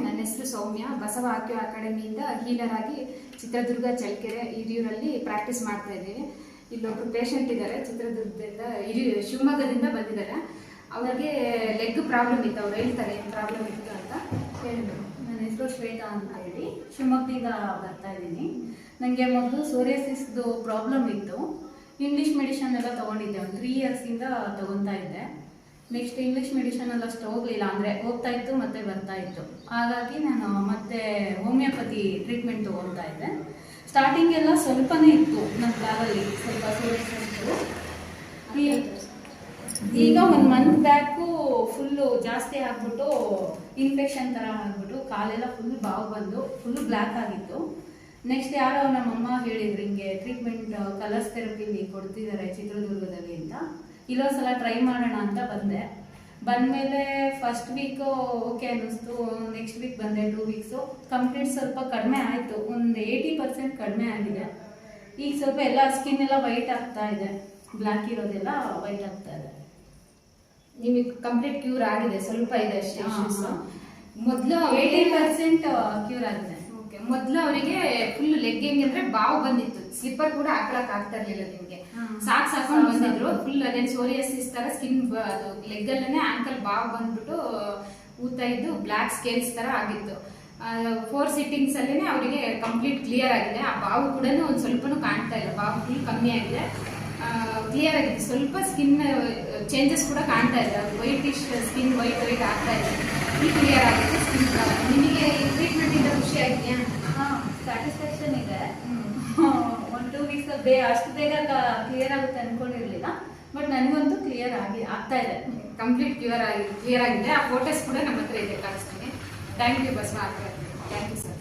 ನನ್ನ ಹೆಸರು ಸೌಮ್ಯ. ಬಸವ ಆಕ್ಯೋ ಅಕಾಡೆಮಿಯಿಂದ ಹೀಲರ್ ಆಗಿ ಚಿತ್ರದುರ್ಗ, ಚಳ್ಳಕೆರೆ, ಹಿರಿಯೂರಲ್ಲಿ ಪ್ರಾಕ್ಟೀಸ್ ಮಾಡ್ತಾ ಇದ್ದೀನಿ. ಇಲ್ಲೊಬ್ರು ಪೇಷಂಟ್ ಇದ್ದಾರೆ, ಚಿತ್ರದುರ್ಗದಿಂದ ಶಿವಮೊಗ್ಗದಿಂದ ಬಂದಿದ್ದಾರೆ. ಅವ್ರಿಗೆ ಲೆಗ್ ಪ್ರಾಬ್ಲಮ್ ಇತ್ತು. ಅವ್ರು ಹೇಳ್ತಾರೆ ಏನು ಪ್ರಾಬ್ಲಮ್ ಇತ್ತು ಅಂತ ಹೇಳಿದ್ರು. ನನ್ನ ಹೆಸರು ಶ್ವೇತಾ ಅಂತ ಹೇಳಿ ಶಿವಮೊಗ್ಗದಿಂದ ಬರ್ತಾ ಇದ್ದೀನಿ. ನನಗೆ ಮೊದಲು ಸೋರಿಯಾಸಿಸ್ದು ಪ್ರಾಬ್ಲಮ್ ಇತ್ತು. ಇಂಗ್ಲೀಷ್ ಮೆಡಿಷನ್ ಎಲ್ಲ ತೊಗೊಂಡಿದ್ದೆ, ಒಂದು 3 ಇಯರ್ಸಿಂದ ತೊಗೊತಾ ಇದ್ದೆ. ನೆಕ್ಸ್ಟ್ ಇಂಗ್ಲೀಷ್ ಮೆಡಿಷನ್ ಎಲ್ಲ ಅಷ್ಟು ಹೋಗಲಿಲ್ಲ, ಅಂದರೆ ಹೋಗ್ತಾ ಇತ್ತು ಮತ್ತೆ ಬರ್ತಾ ಇತ್ತು. ಹಾಗಾಗಿ ನಾನು ಮತ್ತೆ ಹೋಮಿಯೋಪತಿ ಟ್ರೀಟ್ಮೆಂಟ್ ತೊಗೊತಾ ಇದ್ದೆ. ಸ್ಟಾರ್ಟಿಂಗ್ ಎಲ್ಲ ಸ್ವಲ್ಪನೇ ಇತ್ತು ನನ್ನ ಕಾಲಲ್ಲಿ, ಸ್ವಲ್ಪ ಸೋರಿಯಾಸಿಸ್ಸು. ಈಗ 1 ಮಂತ್ ಬ್ಯಾಕು ಫುಲ್ಲು ಜಾಸ್ತಿ ಆಗ್ಬಿಟ್ಟು ಇನ್ಫೆಕ್ಷನ್ ಥರ ಆಗ್ಬಿಟ್ಟು ಕಾಲೆಲ್ಲ ಫುಲ್ ಬಾವು ಬಂದು ಫುಲ್ ಬ್ಲ್ಯಾಕ್ ಆಗಿತ್ತು. ನೆಕ್ಸ್ಟ್ ಯಾರೋ ನಮ್ಮಮ್ಮ ಹೇಳಿದ್ರು ಹಿಂಗೆ ಟ್ರೀಟ್ಮೆಂಟ್ ಕಲರ್ಸ್ ಥೆರಪಿಲಿ ಕೊಡ್ತಿದ್ದಾರೆ ಚಿತ್ರದುರ್ಗದಲ್ಲಿ ಅಂತ. ಇಲ್ಲೊಂದ್ಸಲ ಟ್ರೈ ಮಾಡೋಣ ಅಂತ ಬಂದಮೇಲೆ ಫಸ್ಟ್ ವೀಕು ಓಕೆ ಅನ್ನಿಸ್ತು. ನೆಕ್ಸ್ಟ್ ವೀಕ್ ಬಂದೆ, 2 ವೀಕ್ಸು ಕಂಪ್ಲೀಟ್ ಸ್ವಲ್ಪ ಕಡಿಮೆ ಆಯಿತು. ಒಂದು 80% ಕಡಿಮೆ ಆಗಿದೆ. ಈಗ ಸ್ವಲ್ಪ ಎಲ್ಲ ಸ್ಕಿನ್ ಎಲ್ಲ ವೈಟ್ ಆಗ್ತಾ ಇದೆ, ಬ್ಲ್ಯಾಕ್ ಇರೋದೆಲ್ಲ ವೈಟ್ ಆಗ್ತಾ ಇದೆ. ನಿಮಗೆ ಕಂಪ್ಲೀಟ್ ಕ್ಯೂರ್ ಆಗಿದೆ, ಸ್ವಲ್ಪ ಇದೆ ಅಷ್ಟೇ. ಮೊದಲು 80% ಕ್ಯೂರ್ ಆಗಿದೆ. ಮೊದಲು ಅವರಿಗೆ ಫುಲ್ ಲೆಗ್ ಹೆಂಗಂದ್ರೆ ಬಾವು ಬಂದಿತ್ತು, ಸ್ಲಿಪ್ಪರ್ ಕೂಡ ಹಾಕೊಳಕ್ ಆಗ್ತಾ ಇರ್ಲಿಲ್ಲ. ನಿಮ್ಗೆ ಸಾಕ್ಸ್ ಹಾಕೊಂಡು ಬಂದಿದ್ರು. ಫುಲ್ ಅದೇನು ಸೋರಿಯಾಸಿಸ್ ತರ ಸ್ಕಿನ್, ಅದು ಲೆಗ್ ಅಲ್ಲೇ ಆಂಕಲ್ ಬಾವು ಬಂದ್ಬಿಟ್ಟು ಊತಾ ಇದ್ದು ಬ್ಲ್ಯಾಕ್ ಸ್ಕೇಲ್ಸ್ ತರ ಆಗಿತ್ತು. 4 ಸಿಟ್ಟಿಂಗ್ಸ್ ಅಲ್ಲೇನೆ ಅವರಿಗೆ ಕಂಪ್ಲೀಟ್ ಕ್ಲಿಯರ್ ಆಗಿದೆ. ಆ ಬಾವು ಕೂಡ ಒಂದು ಸ್ವಲ್ಪನೂ ಕಾಣ್ತಾ ಇಲ್ಲ, ಬಾವು ಫುಲ್ ಕಮ್ಮಿ ಆಗಿದೆ, ಕ್ಲಿಯರ್ ಆಗಿದೆ. ಸ್ವಲ್ಪ ಸ್ಕಿನ್ ಚೇಂಜಸ್ ಕೂಡ ಕಾಣ್ತಾ ಇದೆ, ವೈಟಿಶ್ ಸ್ಕಿನ್ ವೈಟ್ ಆಗ್ತಾ ಇದೆ. ಈ ಕ್ಲಿಯರ್ ಆಗಿದೆ ಸ್ಕಿನ್ ಪ್ರಾಬ್ಲಮ್. ನಿಮಗೆ ಈ ಟ್ರೀಟ್ಮೆಂಟ್ ಇಂದ ಖುಷಿ ಆಗಿದೆಯಾ? ಸ್ಯಾಟಿಸ್ಫ್ಯಾಕ್ಷನ್ ಇದೆ. 1-2 ವೀಕ್ಸ್ ಅಷ್ಟು ಬೇಗ ಕ್ಲಿಯರ್ ಆಗುತ್ತೆ ಅನ್ಕೊಂಡಿರ್ಲಿಲ್ಲ, ಬಟ್ ನನಗಂತೂ ಕ್ಲಿಯರ್ ಆಗ್ತಾ ಇದೆ. ಕಂಪ್ಲೀಟ್ ಕ್ಲಿಯರ್ ಆಗಿದೆ. ಆ ಫೋಟೋಸ್ ಕೂಡ ನಮ್ಮ ಹತ್ರ ಇದೆ, ಕಳಿಸ್ತೀನಿ. Thank you Basava. Thank you sir.